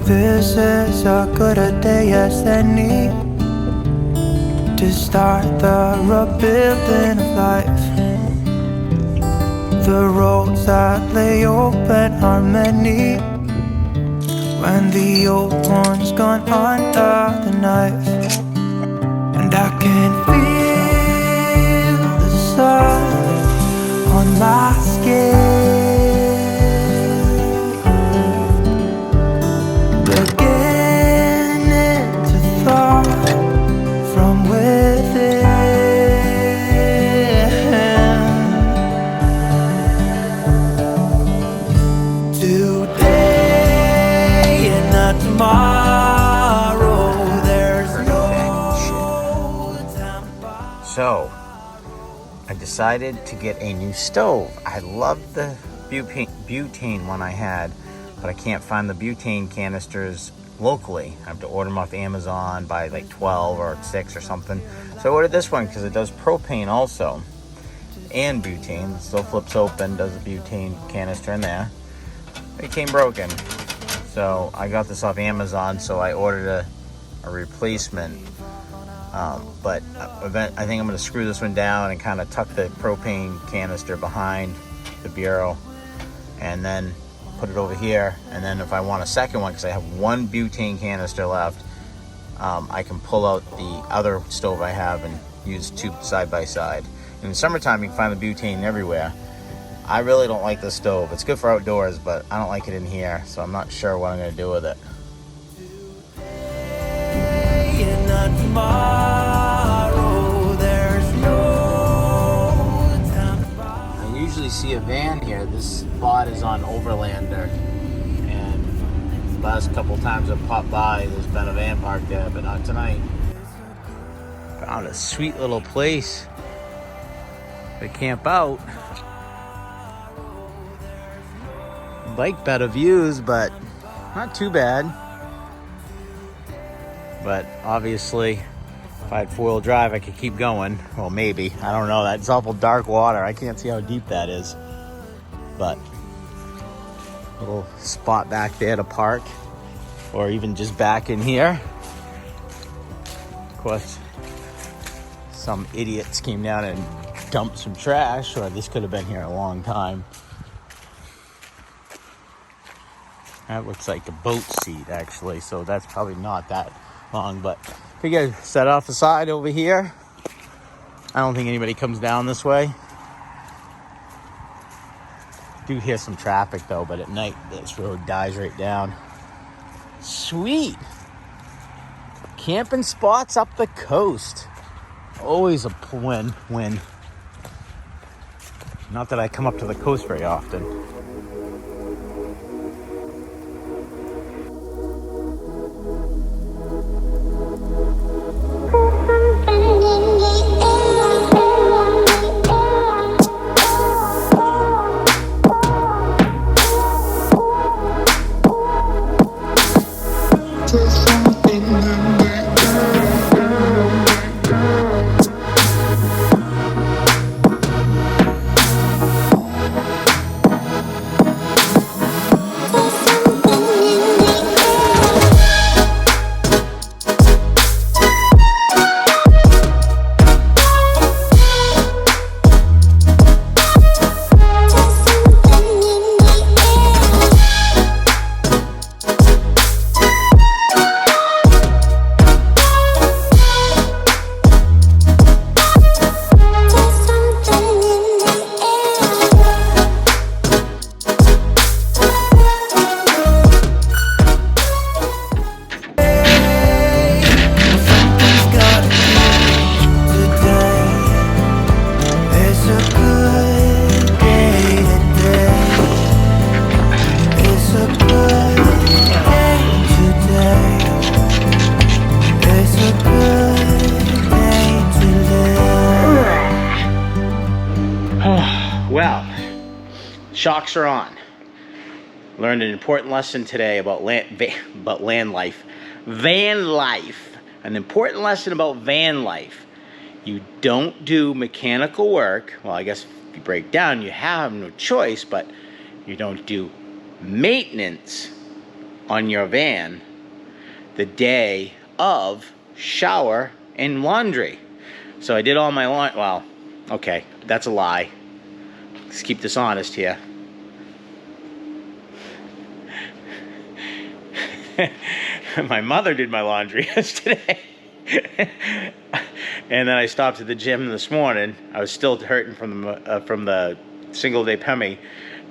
This is a good a day as any to start the rebuilding of life. The roads that lay open are many when the old one's gone under the knife. And I can feel the sun on my skin, beginning to thaw from within. Today and not tomorrow, there's no time. So, I decided to get a new stove. I loved the butane one I had, but I can't find the butane canisters locally. I have to order them off Amazon by like 12 or 6 or something. So I ordered this one because it does propane also, and butane. The stove flips open, does a butane canister in there. It came broken. So I got this off Amazon, so I ordered a replacement. But I think I'm going to screw this one down and kind of tuck the propane canister behind the bureau and then put it over here. And then if I want a second one, because I have one butane canister left, I can pull out the other stove I have and use two side by side. In the summertime, you can find the butane everywhere. I really don't like this stove. It's good for outdoors, but I don't like it in here, so I'm not sure what I'm going to do with it. I usually see a van here. This spot is on Overlander, and the last couple times I've popped by, there's been a van parked there, but not tonight. Found a sweet little place to camp out. Like better views, but not too bad. But obviously, if I had four-wheel drive, I could keep going. Well, maybe. I don't know. That's awful dark water. I can't see how deep that is. But little spot back there to park, or even just back in here. Of course, some idiots came down and dumped some trash, or this could have been here a long time. That looks like a boat seat, actually, so that's probably not that long, but we gotta set off the side over here. I don't think anybody comes down this way. Do hear some traffic though, but at night this road dies right down. Sweet camping spots up the coast. Always a win. Not that I come up to the coast very often. Well, shocks are on. Learned an important lesson today about van life. An important lesson about van life. You don't do mechanical work. Well, I guess if you break down, you have no choice, but you don't do maintenance on your van the day of shower and laundry. So I did all my laundry. Well, okay, that's a lie. Let's keep this honest here. My mother did my laundry yesterday. And then I stopped at the gym this morning. I was still hurting from the single day PEMI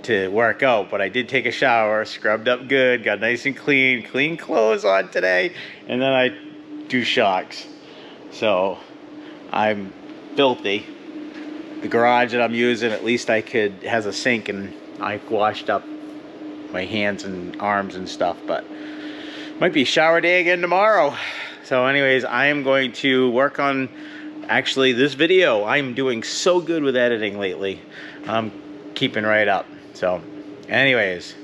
to work out, but I did take a shower, scrubbed up good, got nice and clean clothes on today, and then I do shocks. So I'm filthy. The garage that I'm using, at least has a sink, and I washed up my hands and arms and stuff, but might be shower day again tomorrow. So anyways, I am going to work on actually this video. I'm doing so good with editing lately. I'm keeping right up. So anyways,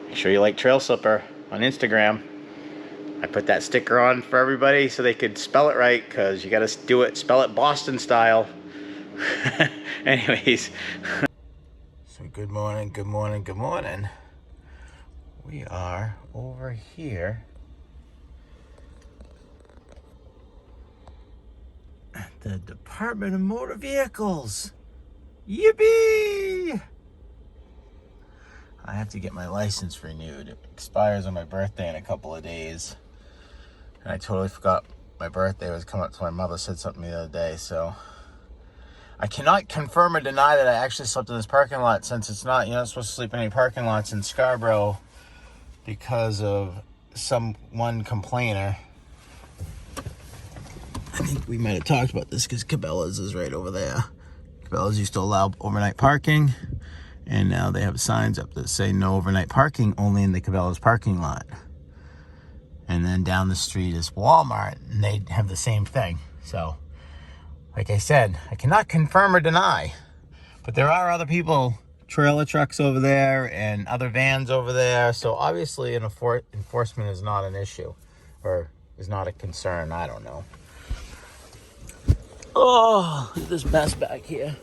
make sure you like Trail Slipper on Instagram. I put that sticker on for everybody so they could spell it right, because you got to do it, spell it Boston style. Anyways. So good morning. We are over here at the Department of Motor Vehicles. Yippee! I have to get my license renewed. It expires on my birthday in a couple of days. And I totally forgot my birthday was coming up till my mother said something the other day, so I cannot confirm or deny that I actually slept in this parking lot, since it's not, you're not supposed to sleep in any parking lots in Scarborough because of one complainer. I think we might have talked about this because Cabela's is right over there. Cabela's used to allow overnight parking, and now they have signs up that say no overnight parking, only in the Cabela's parking lot. And then down the street is Walmart, and they have the same thing. So, like I said, I cannot confirm or deny, but there are other people, trailer trucks over there and other vans over there. So obviously enforcement is not an issue, or is not a concern. I don't know. Oh, look at this mess back here.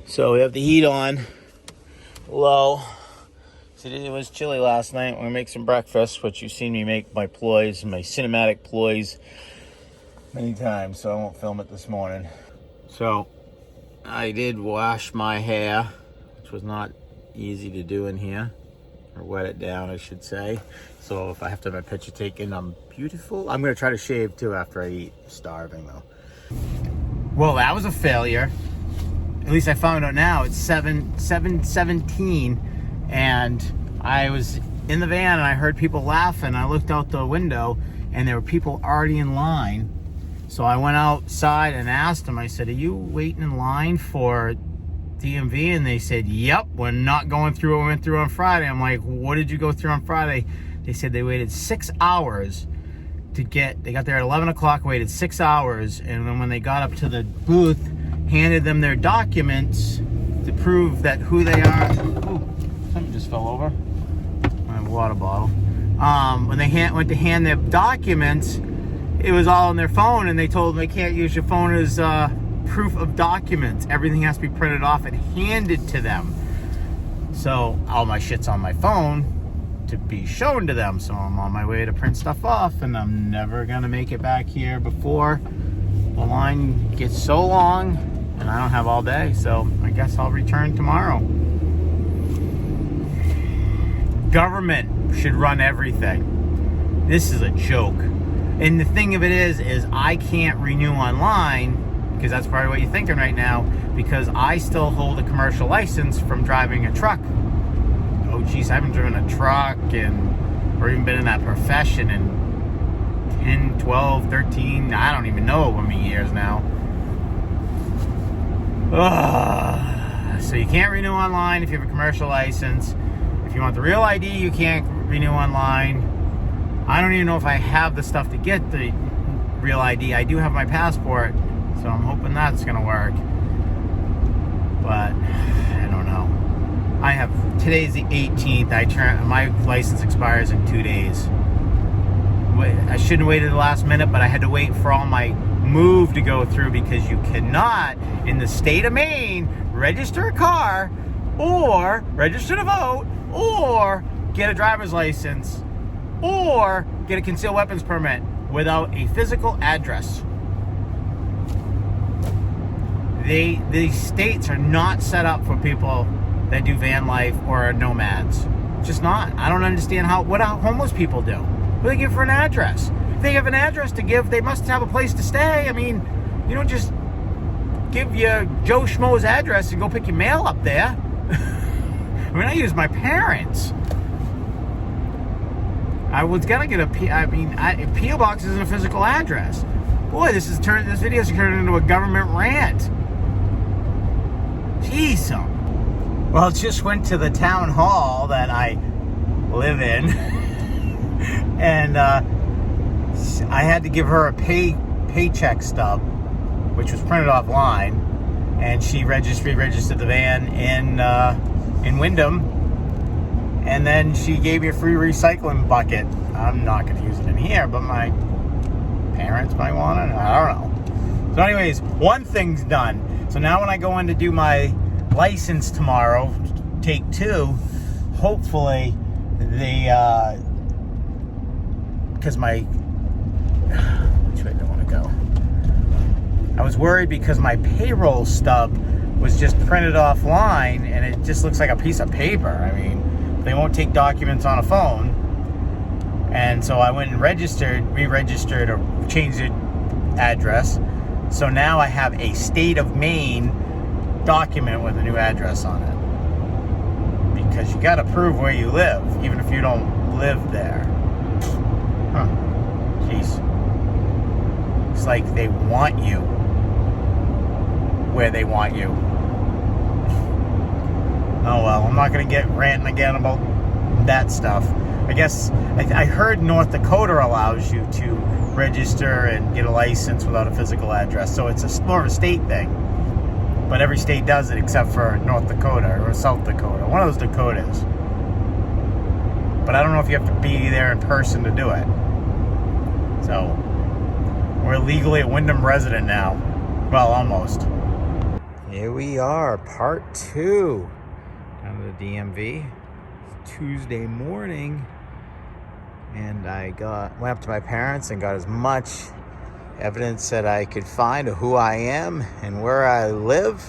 So we have the heat on low. So it was chilly last night. We're gonna make some breakfast, which you've seen me make my ploys, my cinematic ploys many times, so I won't film it this morning. So I did wash my hair, which was not easy to do in here, or wet it down, I should say. So if I have to have my picture taken, I'm beautiful. I'm gonna try to shave too after I eat. Starving though. Well, that was a failure. At least I found out now. It's 7:17, and I was in the van and I heard people laughing. I looked out the window and there were people already in line. So I went outside and asked them, I said, "Are you waiting in line for DMV?" And they said, "Yep, we're not going through what we went through on Friday." I'm like, "What did you go through on Friday?" They said they waited 6 hours they got there at 11 o'clock, waited 6 hours, and then when they got up to the booth, handed them their documents to prove that who they are. Oh, something just fell over. My water bottle. When they went to hand their documents, it was all on their phone, and they told them they can't use your phone as proof of documents. Everything has to be printed off and handed to them. So all my shit's on my phone to be shown to them. So I'm on my way to print stuff off, and I'm never gonna make it back here before the line gets so long, and I don't have all day. So I guess I'll return tomorrow. Government should run everything. This is a joke. And the thing of it is I can't renew online, because that's probably what you're thinking right now, because I still hold a commercial license from driving a truck. Oh geez, I haven't driven a truck or even been in that profession in 10, 12, 13, I don't even know how many years now. So you can't renew online if you have a commercial license. If you want the real ID, you can't renew online. I don't even know if I have the stuff to get the real ID. I do have my passport, so I'm hoping that's gonna work. But I don't know. Today's the 18th. My license expires in 2 days. I shouldn't have waited to the last minute, but I had to wait for all my move to go through, because you cannot, in the state of Maine, register a car or register to vote or get a driver's license, or get a concealed weapons permit without a physical address. These states are not set up for people that do van life or are nomads. Just not. I don't understand what homeless people do. What do they give for an address? If they have an address to give, they must have a place to stay. I mean, you don't just give your Joe Schmo's address and go pick your mail up there. I mean, I use my parents. I was gonna get a P.O. box isn't a physical address. Boy, this video is turning into a government rant. Jeez. Well, just went to the town hall that I live in, and I had to give her a paycheck stub, which was printed offline, and she registered the van in Wyndham, and then she gave me a free recycling bucket. I'm not going to use it in here, but my parents might want it. I don't know. So anyways, one thing's done. So now when I go in to do my license tomorrow, take 2, hopefully because which way do I want to go? I was worried because my payroll stub was just printed offline and it just looks like a piece of paper. I mean, they won't take documents on a phone. And so I went and re-registered or changed the address. So now I have a state of Maine document with a new address on it. Because you got to prove where you live, even if you don't live there. Huh. Jeez. It's like they want you where they want you. Oh well, I'm not going to get ranting again about that stuff. I guess I heard North Dakota allows you to register and get a license without a physical address. So it's more of a state thing. But every state does it except for North Dakota or South Dakota. One of those Dakotas. But I don't know if you have to be there in person to do it. So, we're legally a Wyndham resident now. Well, almost. Here we are, part 2. Down to the DMV. It's Tuesday morning. And I went up to my parents and got as much evidence that I could find of who I am and where I live,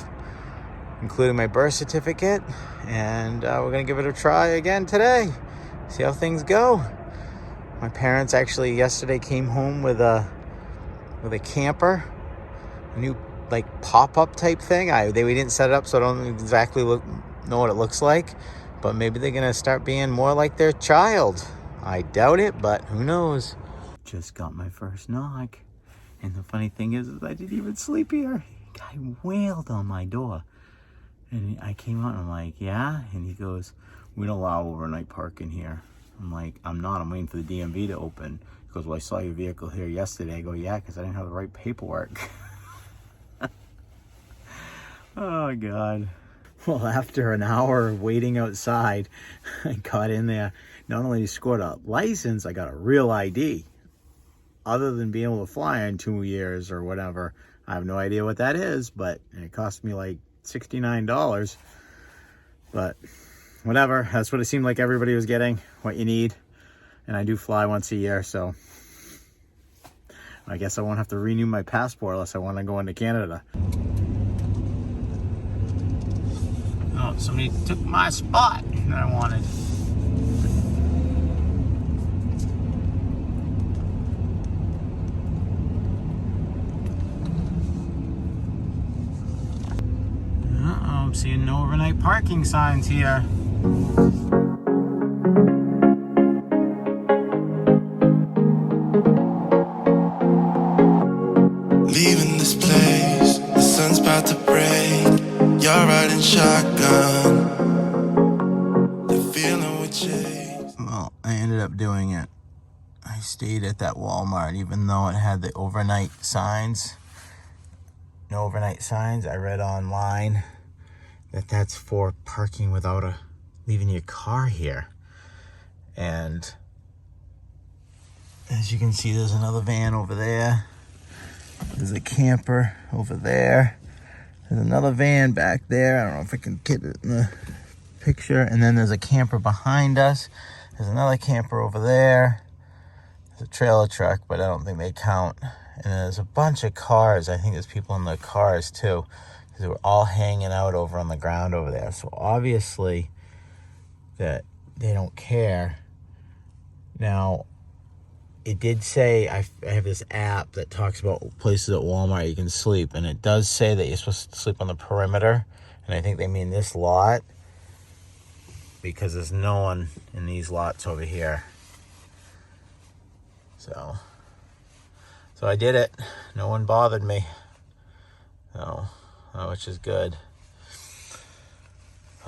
including my birth certificate, and we're gonna give it a try again today, see how things go. My parents actually yesterday came home with a camper, a new like pop-up type thing. We didn't set it up, so I don't exactly know what it looks like, but maybe they're gonna start being more like their child. I doubt it, but who knows. Just got my first knock. And the funny thing is I didn't even sleep here. Guy wailed on my door. And I came out and I'm like, yeah? And he goes, we don't allow overnight parking here. I'm like, I'm not. I'm waiting for the DMV to open. He goes, well, I saw your vehicle here yesterday. I go, yeah, because I didn't have the right paperwork. Oh, God. Well, after an hour waiting outside, I got in there. Not only scored a license, I got a real ID. Other than being able to fly in 2 years or whatever. I have no idea what that is, but it cost me like $69. But whatever, that's what it seemed like everybody was getting, what you need. And I do fly once a year, so I guess I won't have to renew my passport unless I want to go into Canada. Oh, somebody took my spot that I wanted. I'm seeing no overnight parking signs here. Leaving this place, the sun's about to break. You're riding shotgun. The feeling we chase. Well, I ended up doing it. I stayed at that Walmart, even though it had the overnight signs. No overnight signs. I read online that's for parking without leaving your car here. And as you can see, there's another van over there. There's a camper over there. There's another van back there. I don't know if I can get it in the picture, and then there's a camper behind us. There's another camper over there. There's a trailer truck, but I don't think they count. And there's a bunch of cars. I think there's people in the cars too, because they were all hanging out over on the ground over there. So obviously that they don't care. Now, it did say, I have this app that talks about places at Walmart you can sleep, and it does say that you're supposed to sleep on the perimeter, and I think they mean this lot, because there's no one in these lots over here. So I did it. No one bothered me. So, which is good.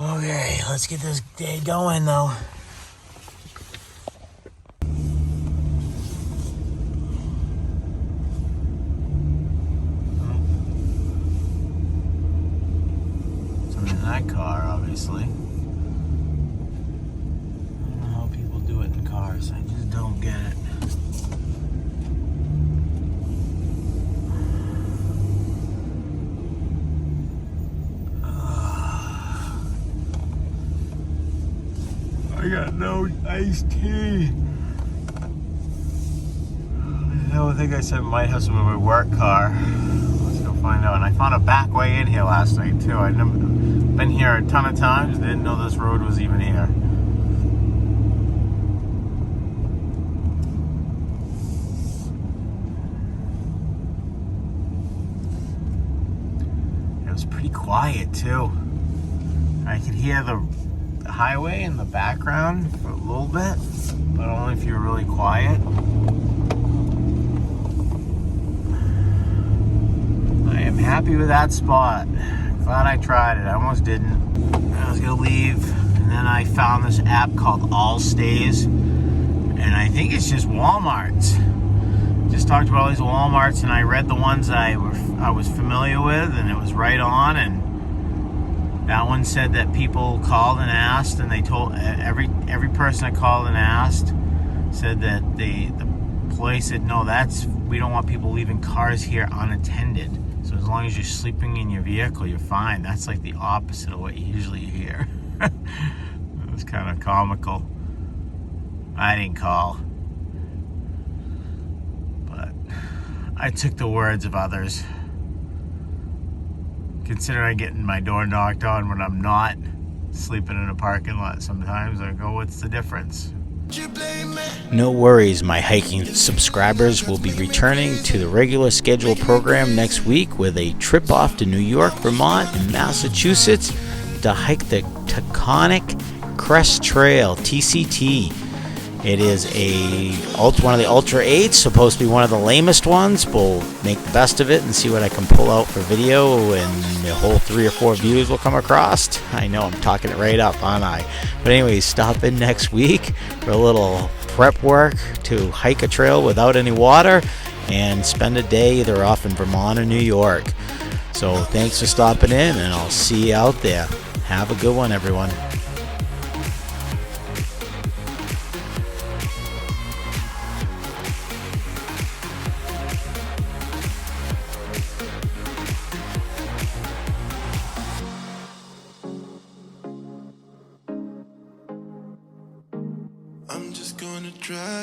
Okay, let's get this day going though. In that car, obviously. I don't know how people do it in cars. I just don't get it. I got no iced tea. I think I said I might have some in my work car. Let's go find out. And I found a back way in here last night too. I'd never been here a ton of times. Didn't know this road was even here. It was pretty quiet too. I could hear the highway in the background for a little bit, but only if you're really quiet. I am happy with that spot. Glad I tried it. I almost didn't. I was gonna leave, and then I found this app called All Stays, and I think it's just Walmarts. Just talked about all these Walmarts, and I read the ones I was familiar with, and it was right on. And that one said that people called and asked, and they told every person that called and asked said that the place said, no, we don't want people leaving cars here unattended. So as long as you're sleeping in your vehicle, you're fine. That's like the opposite of what you usually hear. It was kind of comical. I didn't call, but I took the words of others. Considering getting my door knocked on when I'm not sleeping in a parking lot sometimes, I go, what's the difference? No worries, my hiking subscribers will be returning to the regular scheduled program next week with a trip off to New York, Vermont, and Massachusetts to hike the Taconic Crest Trail, TCT. It is one of the Ultra 8s, supposed to be one of the lamest ones. We'll make the best of it and see what I can pull out for video, and the whole 3 or 4 views will come across. I know, I'm talking it right up, aren't I? But anyways, stop in next week for a little prep work to hike a trail without any water and spend a day either off in Vermont or New York. So thanks for stopping in, and I'll see you out there. Have a good one, everyone. I'm just gonna drive.